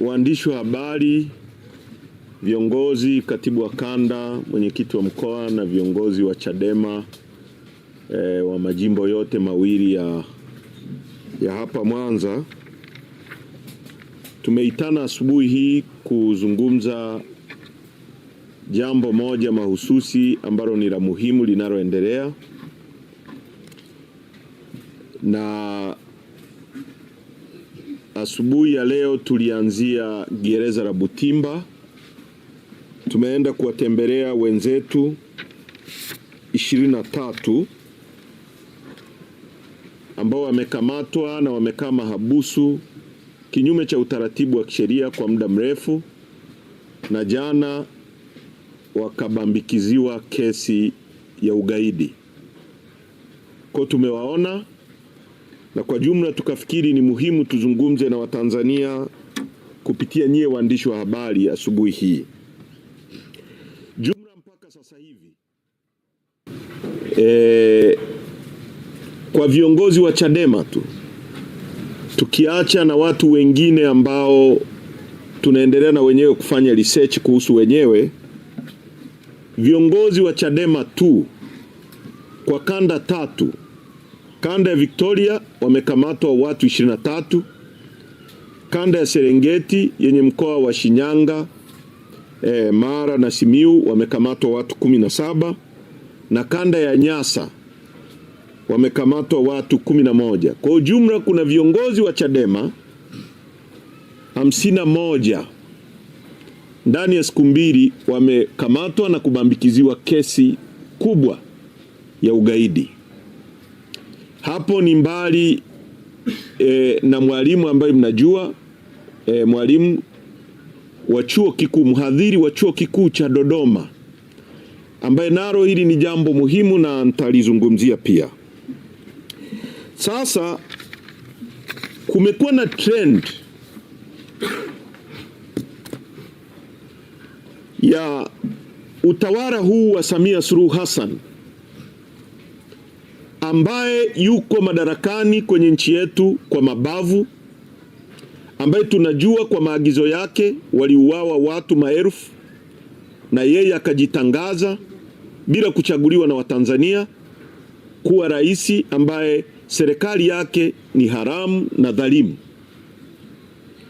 Waandishi wa habari, viongozi, katibu wa kanda, mwenyekiti wa mkoa na viongozi wa Chadema wa majimbo yote mawili ya hapa Mwanza, tumeitana asubuhi hii kuzungumza jambo moja mahususi ambalo ni la muhimu linaloendelea, na asubuhi ya leo tulianzia gereza la Butimba. Tumeenda kuwatembelea wenzetu 23 ambao wamekamatwa na wamekaa mahabusu kinyume cha utaratibu wa kisheria kwa muda mrefu, na jana wakabambikiziwa kesi ya ugaidi. Kwa tumewaona, na kwa jumla tukafikiri ni muhimu tuzungumze na Watanzania kupitia nyie waandishi wa habari asubuhi hii. Jumla mpaka sasa hivi kwa viongozi wa Chadema tu, tukiacha na watu wengine ambao tunaendelea na wenyewe kufanya research kuhusu wenyewe, viongozi wa Chadema tu kwa kanda tatu, kanda ya Victoria wamekamatwa watu 23, kanda ya Serengeti yenye mkoa wa Shinyanga, Mara na Simiu wamekamatwa watu 17, na kanda ya Nyasa wamekamatwa watu 11. Kwa ujumla kuna viongozi wa Chadema 51 ndani ya siku mbili wamekamatwa na kubambikiziwa kesi kubwa ya ugaidi. Hapo ni mbali na mwalimu ambaye mnajua, mwalimu wa chuo kikuu, mhadhiri wa chuo kikuu cha Dodoma, ambaye naro hili ni jambo muhimu na nitalizungumzia pia. Sasa kumekuwa na trend ya utawala huu wa Samia Suluhu Hassan ambaye yuko madarakani kwenye nchi yetu kwa mabavu, ambaye tunajua kwa maagizo yake waliuawa watu maelfu, na yeye akajitangaza bila kuchaguliwa na Watanzania kuwa rais ambaye serikali yake ni haramu na dhalimu.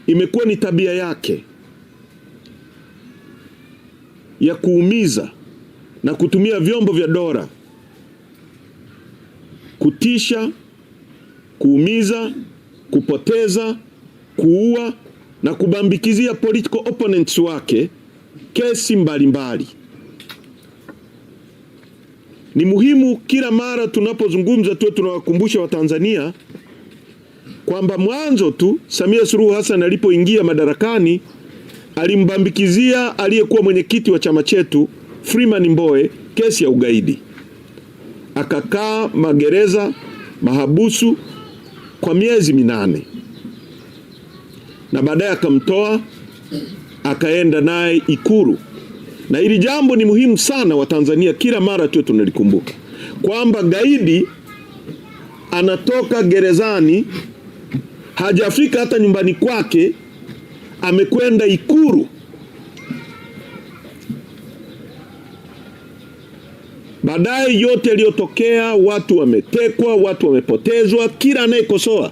Imekuwa ni tabia yake ya kuumiza na kutumia vyombo vya dola kutisha, kuumiza, kupoteza, kuua na kubambikizia political opponents wake kesi mbalimbali. Ni muhimu kila mara tunapozungumza tu tunawakumbusha Watanzania kwamba mwanzo tu Samia Suluhu Hassan alipoingia madarakani alimbambikizia aliyekuwa mwenyekiti wa chama chetu Freeman Mbowe kesi ya ugaidi. Akakaa magereza mahabusu kwa miezi 8, na baadaye akamtoa akaenda naye Ikulu. Na hili jambo ni muhimu sana Watanzania kila mara tu tunalikumbuka kwamba gaidi anatoka gerezani, hajafika hata nyumbani kwake, amekwenda Ikulu. Baadaye yote yaliyotokea, watu wametekwa, watu wamepotezwa. Kila anayekosoa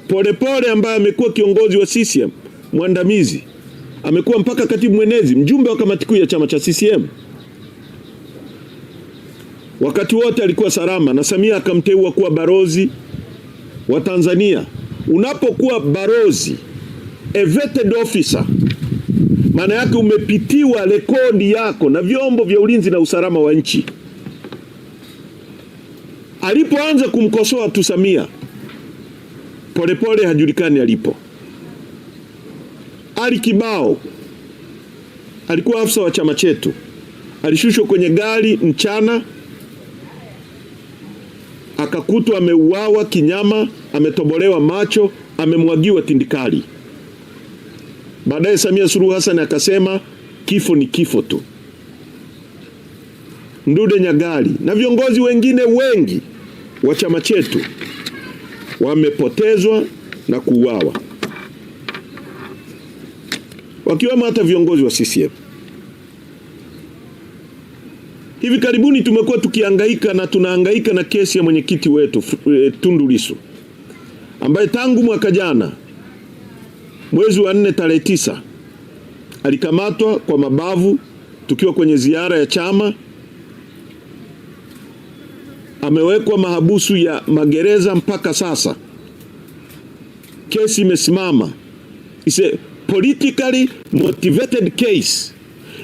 Polepole ambaye amekuwa kiongozi wa CCM mwandamizi, amekuwa mpaka katibu mwenezi, mjumbe wa kamati kuu ya chama cha CCM, wakati wote alikuwa salama, na Samia akamteua kuwa balozi wa Tanzania. Unapokuwa balozi, a vetted officer, maana yake umepitiwa rekodi yako na vyombo vya ulinzi na usalama wa nchi. Alipoanza kumkosoa tu Samia, Polepole hajulikani alipo. Ali Kibao alikuwa afisa wa chama chetu, alishushwa kwenye gari mchana, akakutwa ameuawa kinyama, ametobolewa macho, amemwagiwa tindikali. Baadaye Samia Suluhu Hassan akasema kifo ni kifo tu. Mdude Nyagali na viongozi wengine wengi wa chama chetu wamepotezwa na kuuawa. wakiwemo hata viongozi wa CCM. Hivi karibuni tumekuwa tukihangaika na tunahangaika na kesi ya mwenyekiti wetu Tundu Lissu, ambaye tangu mwaka jana mwezi wa 4 tarehe 9 alikamatwa kwa mabavu tukiwa kwenye ziara ya chama. Amewekwa mahabusu ya magereza mpaka sasa. Kesi imesimama. It's a politically motivated case.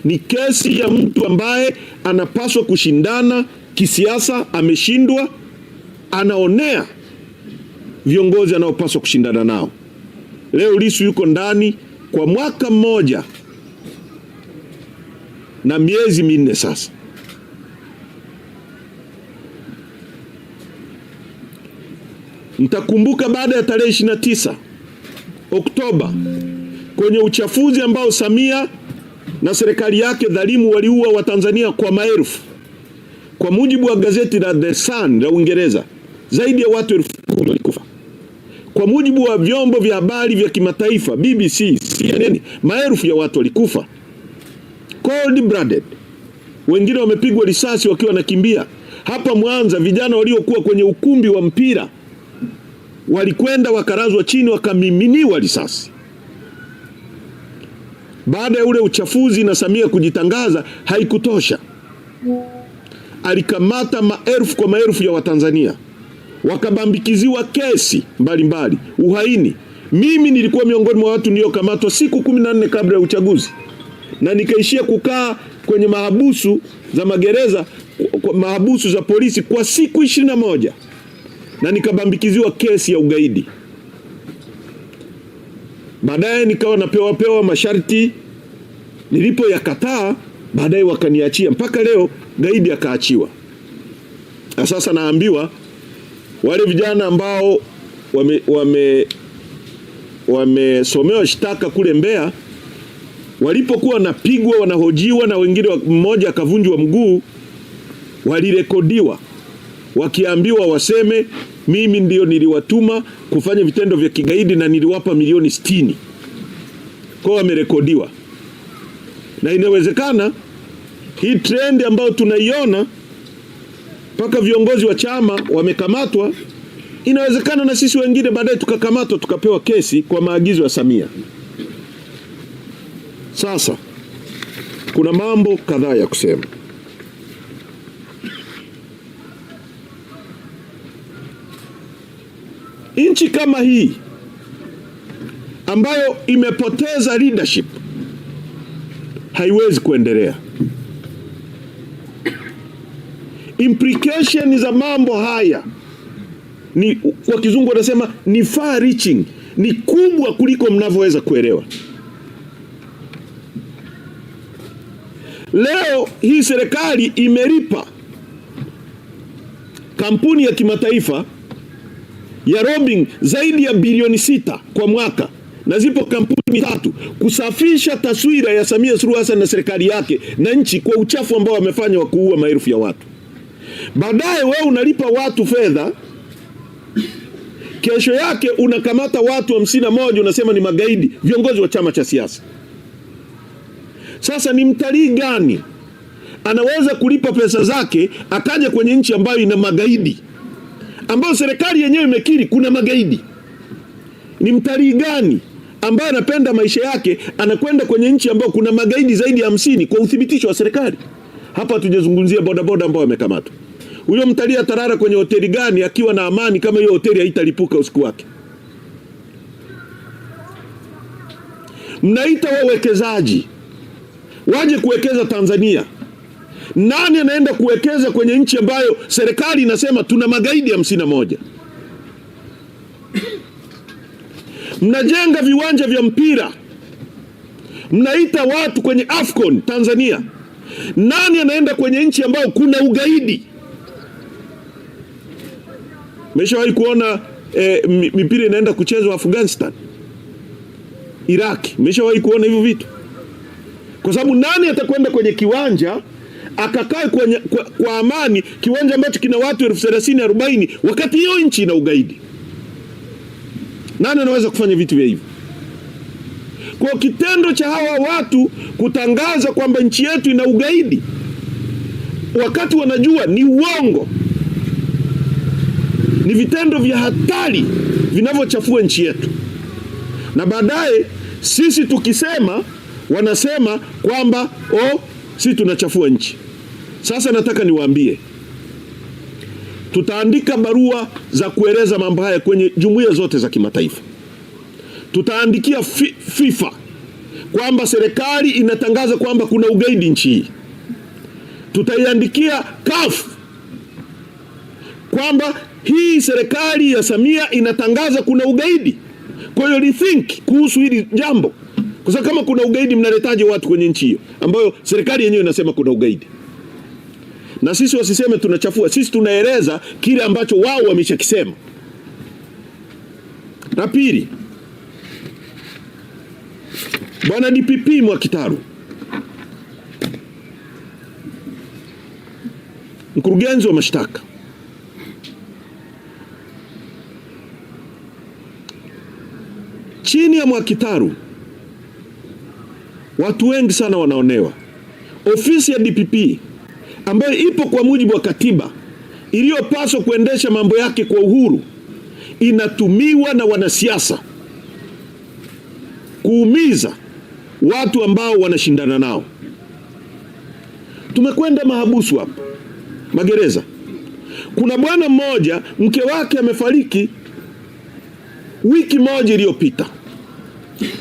Ni kesi ya mtu ambaye anapaswa kushindana kisiasa, ameshindwa, anaonea viongozi anaopaswa kushindana nao. Leo Lissu yuko ndani kwa mwaka mmoja na miezi 4 sasa. Mtakumbuka baada ya tarehe 29 Oktoba kwenye uchafuzi ambao Samia na serikali yake dhalimu waliua Watanzania kwa maelfu. Kwa mujibu wa gazeti la The Sun la Uingereza, zaidi ya watu 10,000 walikufa. Kwa mujibu wa vyombo vya habari vya kimataifa BBC, CNN, maelfu ya watu walikufa. Cold blooded. Wengine wamepigwa risasi wakiwa nakimbia. Hapa Mwanza vijana waliokuwa kwenye ukumbi wa mpira walikwenda wakarazwa chini wakamiminiwa risasi. Baada ya ule uchafuzi na Samia kujitangaza, haikutosha. Alikamata maelfu kwa maelfu ya Watanzania, wakabambikiziwa kesi mbalimbali, uhaini. Mimi nilikuwa miongoni mwa watu niliokamatwa siku 14 kabla ya uchaguzi, na nikaishia kukaa kwenye mahabusu za magereza, mahabusu za polisi kwa siku 21, na nikabambikiziwa kesi ya ugaidi. Baadaye nikawa napewa masharti, nilipoyakataa baadaye wakaniachia. Mpaka leo gaidi akaachiwa. Na sasa naambiwa wale vijana ambao wamesomewa shtaka kule Mbeya, walipokuwa wanapigwa wanahojiwa na wengine, mmoja akavunjwa mguu, walirekodiwa wakiambiwa waseme mimi ndio niliwatuma kufanya vitendo vya kigaidi na niliwapa milioni 60. Kwa wamerekodiwa. Na inawezekana hii trend ambayo tunaiona mpaka viongozi wa chama wamekamatwa, inawezekana na sisi wengine baadaye tukakamatwa tukapewa kesi kwa maagizo ya Samia. Sasa kuna mambo kadhaa ya kusema. Nchi kama hii ambayo imepoteza leadership haiwezi kuendelea. Implication za mambo haya ni, kwa kizungu wanasema ni far reaching, ni kubwa kuliko mnavyoweza kuelewa. Leo hii serikali imelipa kampuni ya kimataifa ya lobbying zaidi ya bilioni 6 kwa mwaka, na zipo kampuni 3 kusafisha taswira ya Samia Suluhu Hassan na serikali yake na nchi kwa uchafu ambao wamefanya wa kuua maelfu ya watu. Baadaye wewe unalipa watu fedha, kesho yake unakamata watu 51 unasema ni magaidi, viongozi wa chama cha siasa. Sasa ni mtalii gani anaweza kulipa pesa zake akaja kwenye nchi ambayo ina magaidi, ambayo serikali yenyewe imekiri kuna magaidi? Ni mtalii gani ambaye anapenda maisha yake anakwenda kwenye nchi ambayo kuna magaidi zaidi ya 50 kwa uthibitisho wa serikali? Hapa tujazungumzia bodaboda ambao wamekamatwa. Huyo mtalii atarara kwenye hoteli gani akiwa na amani kama hiyo hoteli haitalipuka usiku wake? Mnaita wawekezaji waje kuwekeza Tanzania. Nani anaenda kuwekeza kwenye nchi ambayo serikali inasema tuna magaidi 51? Mnajenga viwanja vya mpira, mnaita watu kwenye Afcon Tanzania. Nani anaenda kwenye nchi ambayo kuna ugaidi? Mmeshawahi kuona mipira inaenda kuchezwa Afghanistan, Iraq? Mmeshawahi kuona hivyo vitu? Kwa sababu nani atakwenda kwenye kiwanja akakae kwa amani, kiwanja ambacho kina watu 30,000-40,000 wakati hiyo nchi ina ugaidi? Nani anaweza kufanya vitu vya hivyo? Kwa kitendo cha hawa watu kutangaza kwamba nchi yetu ina ugaidi, wakati wanajua ni uongo, ni vitendo vya hatari vinavyochafua nchi yetu, na baadaye sisi tukisema wanasema kwamba sisi tunachafua nchi. Sasa nataka niwaambie, tutaandika barua za kueleza mambo haya kwenye jumuiya zote za kimataifa. Tutaandikia FIFA kwamba serikali inatangaza kwamba kuna ugaidi nchi hii. Tutaiandikia CAF kwamba hii serikali ya Samia inatangaza kuna ugaidi. Kwa hiyo rethink kuhusu hili jambo. Kwa sababu kama kuna ugaidi, mnaletaje watu kwenye nchi hiyo ambayo serikali yenyewe inasema kuna ugaidi? Na sisi wasiseme tunachafua, sisi tunaeleza kile ambacho wao wameshakisema. Na pili, Bwana DPP Mwakitaru, mkurugenzi wa mashtaka, chini ya Mwakitaru watu wengi sana wanaonewa. Ofisi ya DPP ambayo ipo kwa mujibu wa katiba, iliyopaswa kuendesha mambo yake kwa uhuru, inatumiwa na wanasiasa kuumiza watu ambao wanashindana nao. Tumekwenda mahabusu hapa, magereza. Kuna bwana mmoja mke wake amefariki wiki moja iliyopita,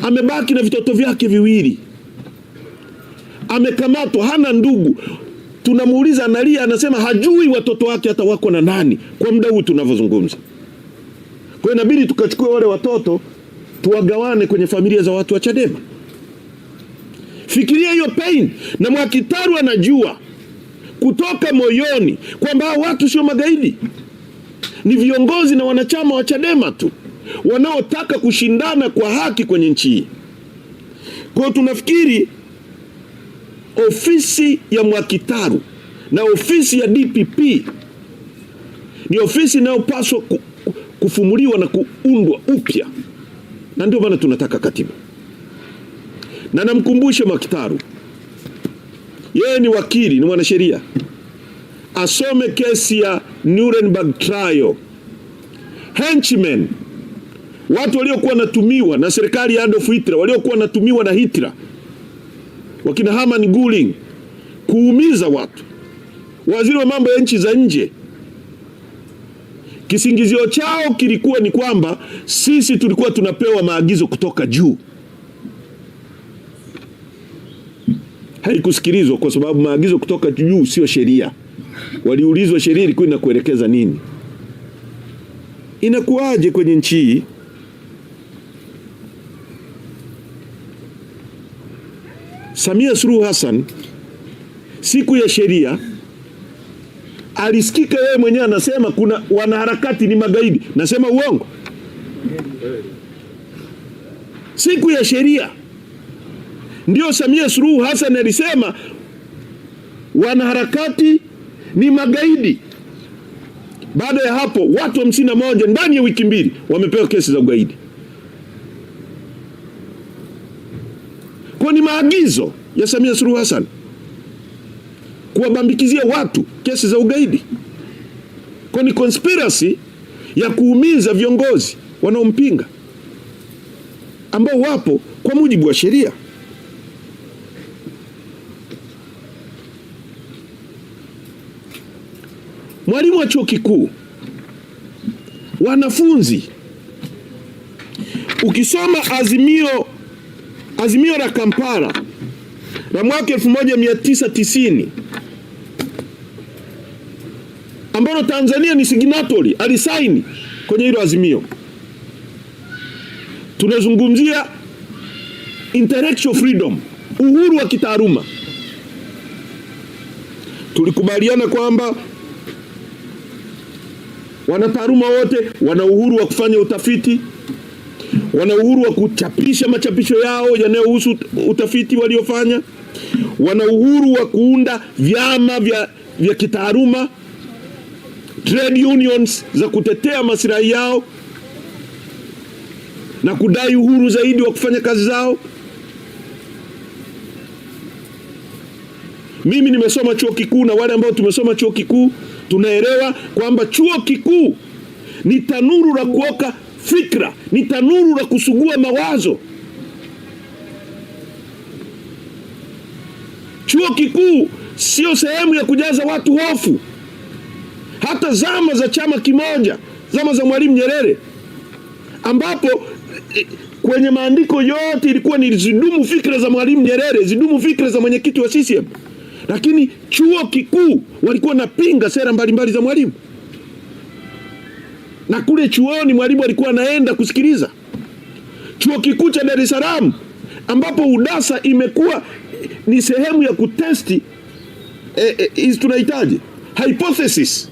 amebaki na vitoto vyake viwili, amekamatwa, hana ndugu. Tunamuuliza, analia, anasema hajui watoto wake hata wako na nani kwa muda huu tunavyozungumza. Kwa hiyo inabidi tukachukue wale watoto tuwagawane kwenye familia za watu wa Chadema. Fikiria hiyo pain. Na Mwakitaru anajua kutoka moyoni kwamba watu sio magaidi, ni viongozi na wanachama wa Chadema tu wanaotaka kushindana kwa haki kwenye nchi hii. Kwa hiyo tunafikiri ofisi ya Mwakitaru na ofisi ya DPP ni ofisi inayopaswa kufumuliwa na kuundwa upya, na ndio maana tunataka katiba. Na namkumbushe Mwakitaru, yeye ni wakili, ni mwanasheria, asome kesi ya Nuremberg trial. Henchmen, watu waliokuwa wanatumiwa na serikali ya Adolf Hitler, waliokuwa wanatumiwa na Hitler, wakina Hermann Göring, kuumiza watu, waziri wa mambo ya nchi za nje. Kisingizio chao kilikuwa ni kwamba sisi tulikuwa tunapewa maagizo kutoka juu. Haikusikilizwa kwa sababu maagizo kutoka juu sio sheria. Waliulizwa sheria ilikuwa inakuelekeza nini. Inakuaje kwenye nchi hii? Samia Suluhu Hassan siku ya sheria alisikika yeye mwenyewe anasema kuna wanaharakati ni magaidi. Nasema uongo? Siku ya sheria ndio Samia Suluhu Hassan alisema wanaharakati ni magaidi. Baada ya hapo watu 51 ndani ya wiki mbili wamepewa kesi za ugaidi. Kwa ni maagizo ya Samia Suluhu Hassan kuwabambikizia watu kesi za ugaidi. Kwa ni conspiracy ya kuumiza viongozi wanaompinga ambao wapo kwa mujibu wa sheria. Mwalimu wa chuo kikuu, wanafunzi, ukisoma azimio la Kampala la mwaka 1990 ambalo Tanzania ni signatory, alisaini kwenye hilo azimio, tunazungumzia intellectual freedom, uhuru wa kitaaluma. Tulikubaliana kwamba wanataaluma wote wana uhuru wa kufanya utafiti, wana uhuru wa kuchapisha machapisho yao yanayohusu utafiti waliofanya, wana uhuru wa kuunda vyama vya kitaaluma, trade unions za kutetea maslahi yao na kudai uhuru zaidi wa kufanya kazi zao. Mimi nimesoma chuo kikuu, na wale ambao tumesoma chuo kikuu tunaelewa kwamba chuo kikuu ni tanuru la kuoka fikra, ni tanuru la kusugua mawazo. Chuo kikuu sio sehemu ya kujaza watu hofu. Hata zama za chama kimoja, zama za Mwalimu Nyerere, ambapo kwenye maandiko yote ilikuwa ni zidumu fikra za Mwalimu Nyerere, zidumu fikra za mwenyekiti wa CCM. Lakini chuo kikuu walikuwa napinga sera mbalimbali za Mwalimu. Na kule chuoni Mwalimu alikuwa anaenda kusikiliza. Chuo kikuu cha Dar es Salaam, ambapo UDASA imekuwa ni sehemu ya kutesti tunahitaji hypothesis,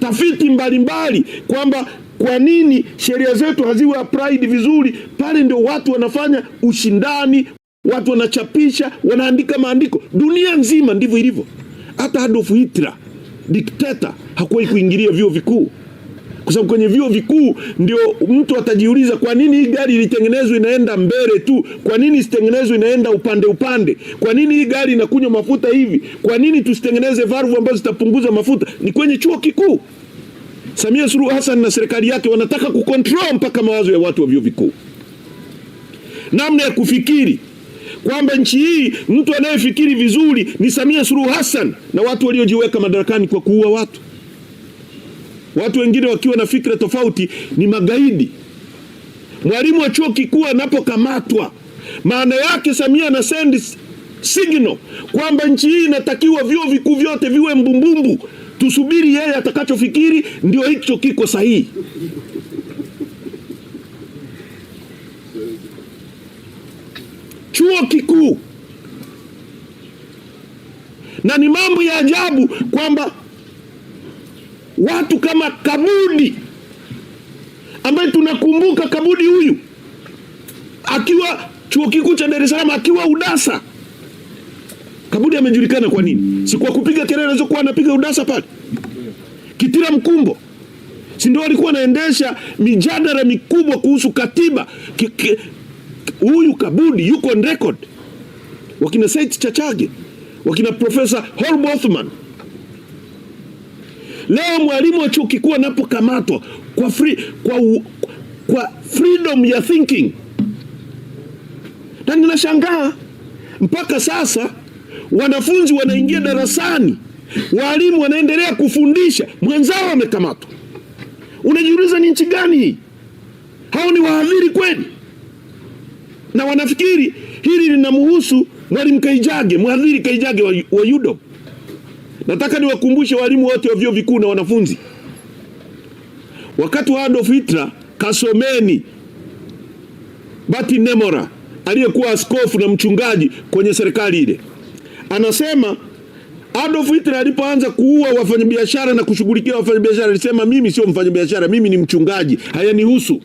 tafiti mbalimbali kwamba kwa nini sheria zetu haziwe applied vizuri. Pale ndio watu wanafanya ushindani, watu wanachapisha, wanaandika maandiko. Dunia nzima ndivyo ilivyo. Hata Adolf Hitler, dikteta, hakuwahi kuingilia vyuo vikuu, kwa sababu kwenye vyuo vikuu ndio mtu atajiuliza, kwa nini hii gari ilitengenezwa inaenda mbele tu? Kwa nini isitengenezwe inaenda upande upande? Kwa nini hii gari inakunywa mafuta hivi? Kwa nini tusitengeneze valve ambazo zitapunguza mafuta? Ni kwenye chuo kikuu. Samia Suluhu Hassan na serikali yake wanataka kucontrol mpaka mawazo ya watu wa vyuo vikuu. Namna ya kufikiri kwamba nchi hii mtu anayefikiri vizuri ni Samia Suluhu Hassan na watu waliojiweka madarakani kwa kuua watu. Watu wengine wakiwa na fikra tofauti ni magaidi. Mwalimu wa chuo kikuu anapokamatwa, maana yake Samia ana send signal kwamba nchi hii inatakiwa vyuo vikuu vyote viwe mbumbumbu. Tusubiri yeye atakachofikiri, ndio hicho kiko sahihi. Chuo kikuu. Na ni mambo ya ajabu kwamba watu kama Kabudi, ambaye tunakumbuka Kabudi huyu akiwa chuo kikuu cha Dar es Salaam, akiwa UDASA. Kabudi amejulikana kwa nini? Si kwa kupiga kelele alizokuwa anapiga UDASA pale. Kitila Mkumbo, si ndio alikuwa anaendesha mijadala mikubwa kuhusu katiba. Huyu Kabudi yuko on record. Wakina Said Chachage, wakina Profesa Holm Othman. Leo mwalimu wa chuo kikuu anapokamatwa kwa freedom ya thinking, na ninashangaa mpaka sasa wanafunzi wanaingia darasani, walimu wanaendelea kufundisha, mwenzao amekamatwa. Unajiuliza ni nchi gani hii? Hao ni wahadhiri kweli? Na wanafikiri hili linamhusu Mwalimu Kaijage, mhadhiri Kaijage wa UDOM. Nataka niwakumbushe walimu wote wa vyuo vikuu na wanafunzi, wakati wa Adolf Hitler, kasomeni Martin Nemora aliyekuwa askofu na mchungaji kwenye serikali ile. Anasema Adolf Hitler alipoanza kuua wafanyabiashara na kushughulikia wafanyabiashara, alisema mimi sio mfanyabiashara, mimi ni mchungaji, hayanihusu.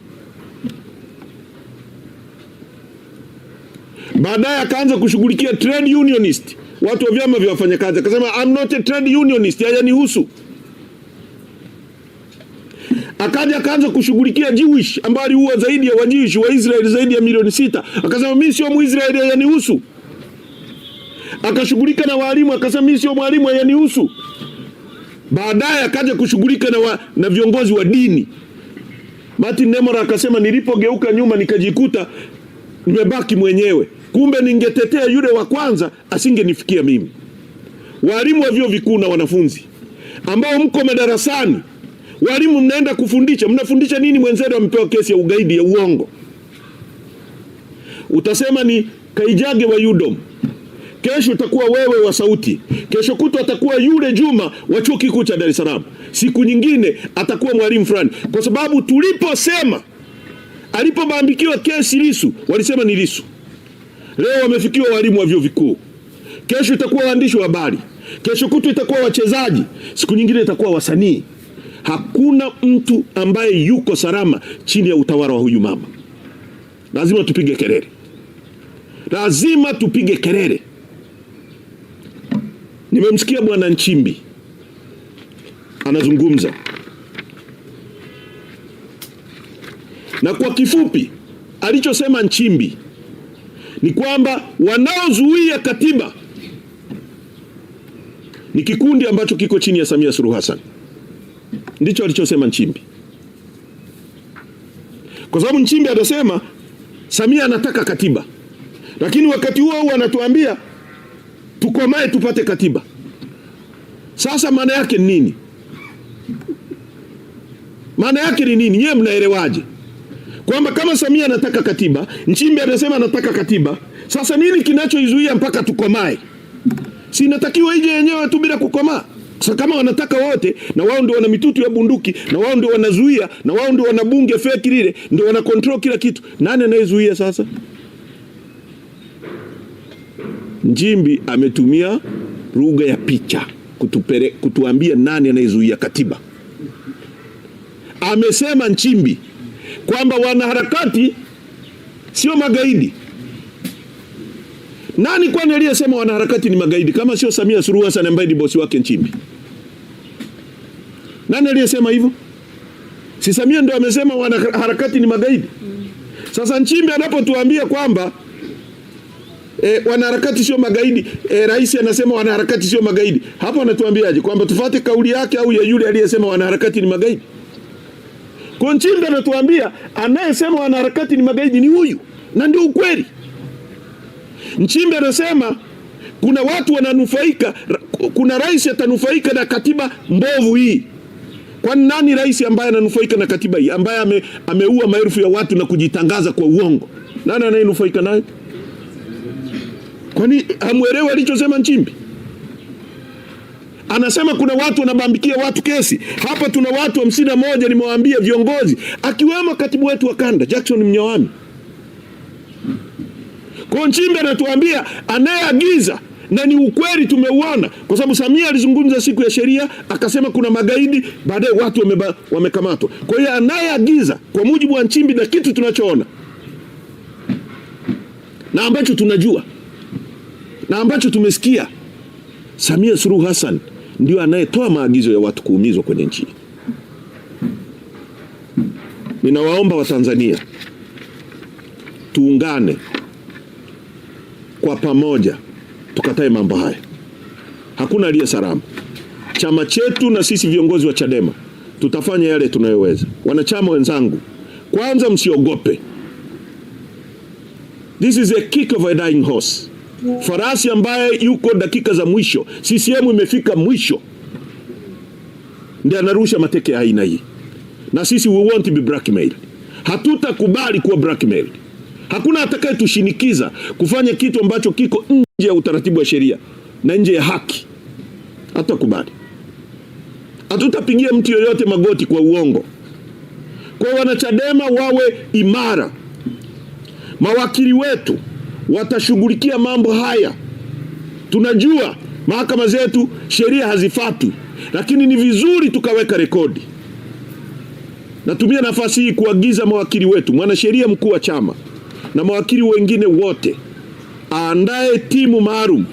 Baadaye akaanza kushughulikia trade unionist, watu wa vyama vya wafanyakazi, akasema I'm not a trade unionist, hayanihusu. Akaanza kushughulikia Jewish, ambao aliua zaidi ya Wajewish wa Israeli zaidi ya milioni 6, akasema mimi sio Muisraeli, hayanihusu. Akashughulika na walimu, akasema mimi sio mwalimu, hayanihusu. Baadaye akaja kushughulika na viongozi wa dini. Martin Nemora akasema nilipogeuka nyuma nikajikuta nimebaki mwenyewe, kumbe ningetetea yule wa kwanza asingenifikia mimi. Walimu wa vyuo vikuu na wanafunzi ambao mko madarasani, walimu mnaenda kufundisha, mnafundisha nini? Mwenzenu amepewa kesi ya ugaidi ya uongo. Utasema ni Kaijage wa UDOM, kesho utakuwa wewe wa Sauti, kesho kutu atakuwa yule Juma wa chuo kikuu cha Dar es Salaam, siku nyingine atakuwa mwalimu fulani. Kwa sababu tuliposema, alipobambikiwa kesi Lissu, walisema ni Lissu. Leo wamefikiwa walimu wa vyuo vikuu, kesho itakuwa waandishi wa habari, kesho kutu itakuwa wachezaji, siku nyingine itakuwa wasanii. Hakuna mtu ambaye yuko salama chini ya utawala wa huyu mama. Lazima tupige kelele. Lazima tupige kelele. Nimemsikia Bwana Nchimbi anazungumza, na kwa kifupi alichosema Nchimbi ni kwamba wanaozuia katiba ni kikundi ambacho kiko chini ya Samia Suluhu Hassan. Ndicho alichosema Nchimbi. Kwa sababu Nchimbi anasema Samia anataka katiba, lakini wakati huo anatuambia tukomae tupate katiba. Sasa maana yake ni nini? Maana yake ni nini? Nyewe mnaelewaje? Kwamba kama Samia anataka katiba, Nchimbi anasema anataka katiba, sasa nini kinachoizuia mpaka tukomae? Si inatakiwa ije yenyewe tu bila kukomaa. Sasa kama wanataka wote, na wao ndio wana mitutu ya bunduki, na wao ndio wanazuia, na wao ndio wana bunge fake lile, ndio wana control kila kitu, nani anayezuia sasa? Nchimbi ametumia lugha ya picha kutuambia nani anayezuia katiba. Amesema Nchimbi kwamba wanaharakati sio magaidi. Nani kwani aliyesema wanaharakati ni magaidi kama sio Samia Suluhu Hassan ambaye ni bosi wake Nchimbi? Nani aliyesema hivyo? Si Samia ndio amesema wanaharakati ni magaidi? Sasa Nchimbi anapotuambia kwamba wanaharakati sio magaidi, rais anasema wanaharakati sio magaidi, hapo anatuambiaje? Kwamba tufuate kauli yake au ya yule aliyesema wanaharakati ni magaidi? Kwa Nchimbi anatuambia anayesema wanaharakati ni magaidi ni huyu, na ndio ukweli. Nchimbi anasema kuna watu wananufaika, kuna rais atanufaika na katiba mbovu hii. Kwani nani rais ambaye ananufaika na katiba hii, ambaye ameua maelfu ya watu na kujitangaza kwa uongo? Nani anayenufaika nayo? Kwani hamuelewi alichosema Nchimbi? Anasema kuna watu wanabambikia watu kesi. Hapa tuna watu 51 nimewaambia, viongozi, akiwemo katibu wetu wa kanda Jackson Mnyawami. Kwa Nchimbi anatuambia anayeagiza, na ni ukweli tumeuona, kwa sababu Samia alizungumza siku ya sheria akasema kuna magaidi, baadaye watu wamekamatwa. Kwa hiyo anayeagiza kwa mujibu wa Nchimbi na kitu tunachoona na ambacho tunajua na ambacho tumesikia, Samia Suluhu Hassan ndio anayetoa maagizo ya watu kuumizwa kwenye nchi. Ninawaomba Watanzania tuungane kwa pamoja, tukatae mambo haya. Hakuna aliye salama. Chama chetu na sisi viongozi wa Chadema tutafanya yale tunayoweza. Wanachama wenzangu, kwanza msiogope. This is a kick of a dying horse. Farasi ambaye yuko dakika za mwisho. CCM imefika mwisho, ndiye anarusha mateke ya aina hii. Na sisi we want to be blackmailed. Hatutakubali kuwa blackmailed. Hakuna atakaye tushinikiza kufanya kitu ambacho kiko nje ya utaratibu wa sheria na nje ya haki. Hatutakubali. Hatutapigia mtu yoyote magoti kwa uongo. Kwa wanachadema wawe imara. Mawakili wetu watashughulikia mambo haya. Tunajua mahakama zetu sheria hazifuatwi, lakini ni vizuri tukaweka rekodi. Natumia nafasi hii kuagiza mawakili wetu, mwanasheria mkuu wa chama na mawakili wengine wote, aandae timu maalum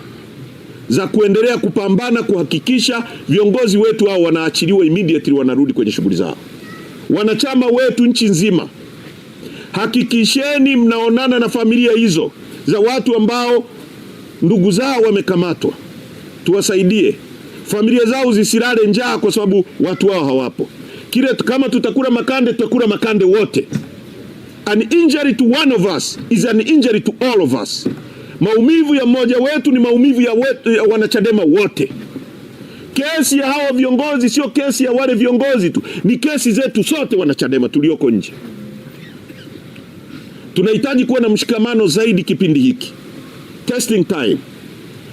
za kuendelea kupambana kuhakikisha viongozi wetu hao wanaachiliwa immediately, wanarudi kwenye shughuli zao. Wanachama wetu nchi nzima, hakikisheni mnaonana na familia hizo za watu ambao ndugu zao wamekamatwa. Tuwasaidie familia zao zisilale njaa kwa sababu watu wao hawapo. Kama tutakula makande, tutakula makande wote. An injury to one of us is an injury to all of us. Maumivu ya mmoja wetu ni maumivu ya wanachadema wote. Kesi ya hawa viongozi sio kesi ya wale viongozi tu, ni kesi zetu sote wanachadema tulioko nje. Tunahitaji kuwa na mshikamano zaidi kipindi hiki. Testing time.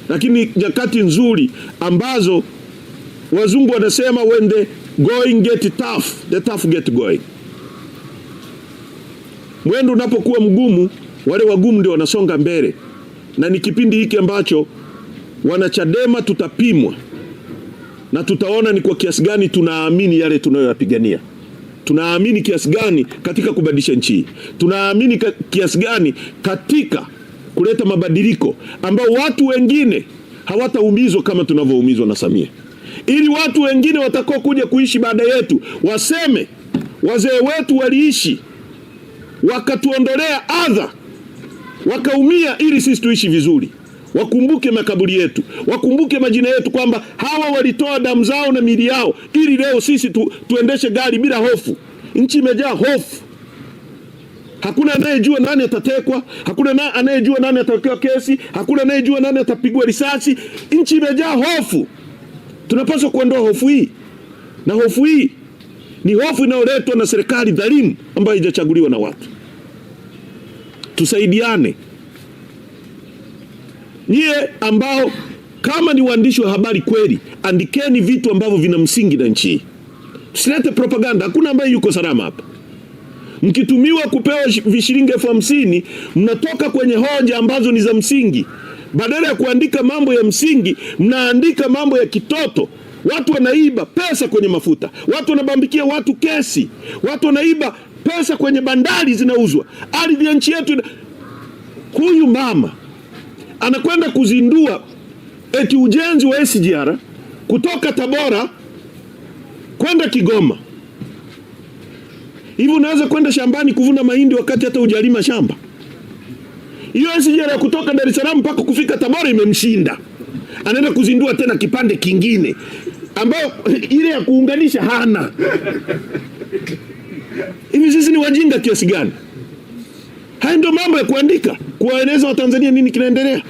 Lakini nyakati nzuri ambazo wazungu wanasema when the going get tough, the tough get going. Mwendo unapokuwa mgumu, wale wagumu ndio wanasonga mbele. Na ni kipindi hiki ambacho wanachadema tutapimwa na tutaona ni kwa kiasi gani tunaamini yale tunayoyapigania. Tunaamini kiasi gani katika kubadilisha nchi. Tunaamini kiasi gani katika kuleta mabadiliko ambao watu wengine hawataumizwa kama tunavyoumizwa na Samia. Ili watu wengine watakao kuja kuishi baada yetu waseme wazee wetu waliishi wakatuondolea adha, wakaumia ili sisi tuishi vizuri. wakumbuke makaburi yetu, wakumbuke majina yetu, kwamba hawa walitoa damu zao na miili yao ili leo sisi tuendeshe gari bila hofu. Nchi imejaa hofu. Hakuna anayejua nani atatekwa, hakuna anayejua nani atawekewa kesi, hakuna anayejua nani atapigwa risasi. Nchi imejaa hofu. Tunapaswa kuondoa hofu hii. Na hofu hii ni hofu inayoletwa na serikali dhalimu ambayo haijachaguliwa na watu. Tusaidiane. Nyie ambao kama ni waandishi wa habari kweli, andikeni vitu ambavyo vina msingi na nchi. Tusilete propaganda. Hakuna ambaye yuko salama hapa. Mkitumiwa kupewa vishilingi 50,000, mnatoka kwenye hoja ambazo ni za msingi. Badala ya kuandika mambo ya msingi, mnaandika mambo ya kitoto. Watu wanaiba pesa kwenye mafuta, watu wanabambikia watu kesi, watu wanaiba pesa kwenye bandari zinauzwa, ardhi ya nchi yetu. Huyu mama anakwenda kuzindua eti ujenzi wa SGR kutoka Tabora kwenda Kigoma. Hivi unaweza kwenda shambani kuvuna mahindi wakati hata hujalima shamba? Hiyo SGR kutoka Dar es Salaam mpaka kufika Tabora imemshinda. Anaenda kuzindua tena kipande kingine ambao ile ya kuunganisha hana. Hivi sisi ni wajinga kiasi gani? Haya ndio mambo ya kuandika, kuwaeleza Watanzania nini kinaendelea.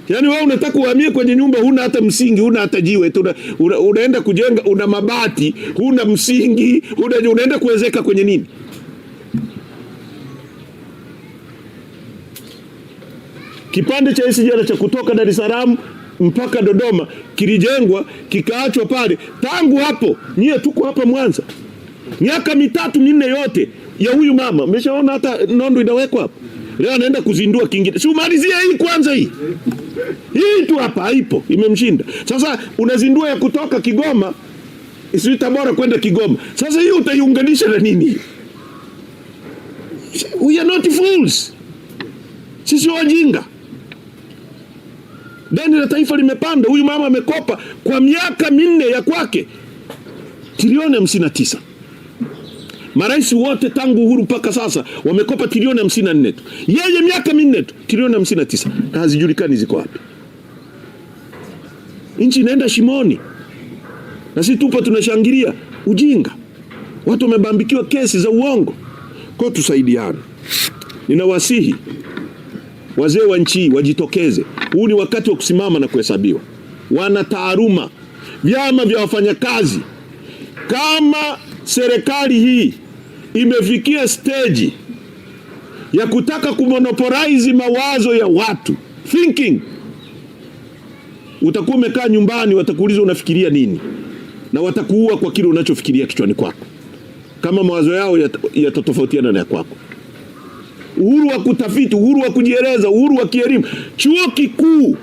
Yaani wewe unataka uhamie kwenye nyumba, huna hata msingi, huna hata jiwe, unaenda kujenga, una mabati, huna msingi, unaenda kuwezeka kwenye nini? Kipande cha SGR cha kutoka Dar es Salaam mpaka Dodoma kilijengwa kikaachwa pale. Tangu hapo nyie tuko hapa Mwanza. Miaka 3-4 yote ya huyu mama. Mmeshaona hata nondo inawekwa hapo. Leo anaenda kuzindua kingine. Si umalizie hii kwanza hii. Hii tu hapa haipo, imemshinda. Sasa unazindua ya kutoka Kigoma, isi Tabora kwenda Kigoma. Sasa hii utaiunganisha na nini? We are not fools. Sisi wajinga. Deni la taifa limepanda. Huyu mama amekopa kwa miaka 4 ya kwake trilioni 59. Marais wote tangu uhuru mpaka sasa wamekopa trilioni 54 tu. Yeye miaka 4 tu trilioni 59. Na hazijulikani ziko wapi. Nchi inaenda shimoni. Na sisi tupo tunashangilia ujinga. Watu wamebambikiwa kesi za uongo. Kwa tusaidiane. Ninawasihi wazee wa nchi wajitokeze. Huu ni wakati wa kusimama na kuhesabiwa. Wana taaluma, vyama vya wafanyakazi. Kama serikali hii imefikia stage ya kutaka kumonopolize mawazo ya watu, thinking, utakuwa umekaa nyumbani, watakuuliza unafikiria nini, na watakuua kwa kile unachofikiria kichwani kwako, kama mawazo yao yatatofautiana na ya kwako. Uhuru wa kutafiti, uhuru wa kujieleza, uhuru wa kielimu. Chuo kikuu,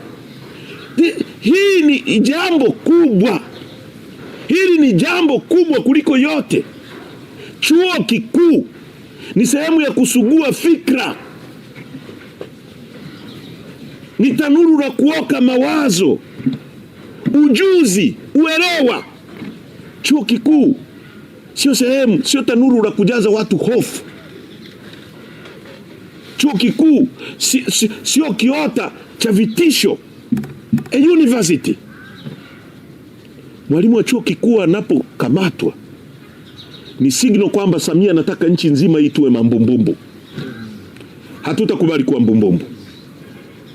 hii ni jambo kubwa. Hili ni jambo kubwa kuliko yote. Chuo kikuu ni sehemu ya kusugua fikra, ni tanuru la kuoka mawazo, ujuzi, uelewa. Chuo kikuu sio sehemu, sio tanuru la kujaza watu hofu. Chuo kikuu sio kiota cha vitisho. A university. Mwalimu wa chuo kikuu anapokamatwa ni signal kwamba Samia anataka nchi nzima itue mambumbumbu. Hatutakubali kuwa mbumbumbu.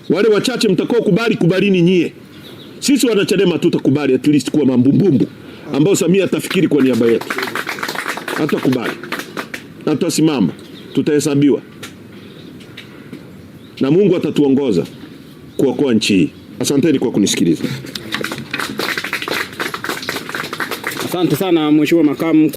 Wale wachache mtakao kubali, kubalini nyie. Sisi wanachadema hatutakubali at least kuwa mambumbumbu ambao Samia atafikiri kwa niaba yetu. Hatakubali. Na tutasimama, tutahesabiwa. Na Mungu atatuongoza kuokoa nchi hii. Asanteni kwa kunisikiliza. Asante sana Mheshimiwa Makamu.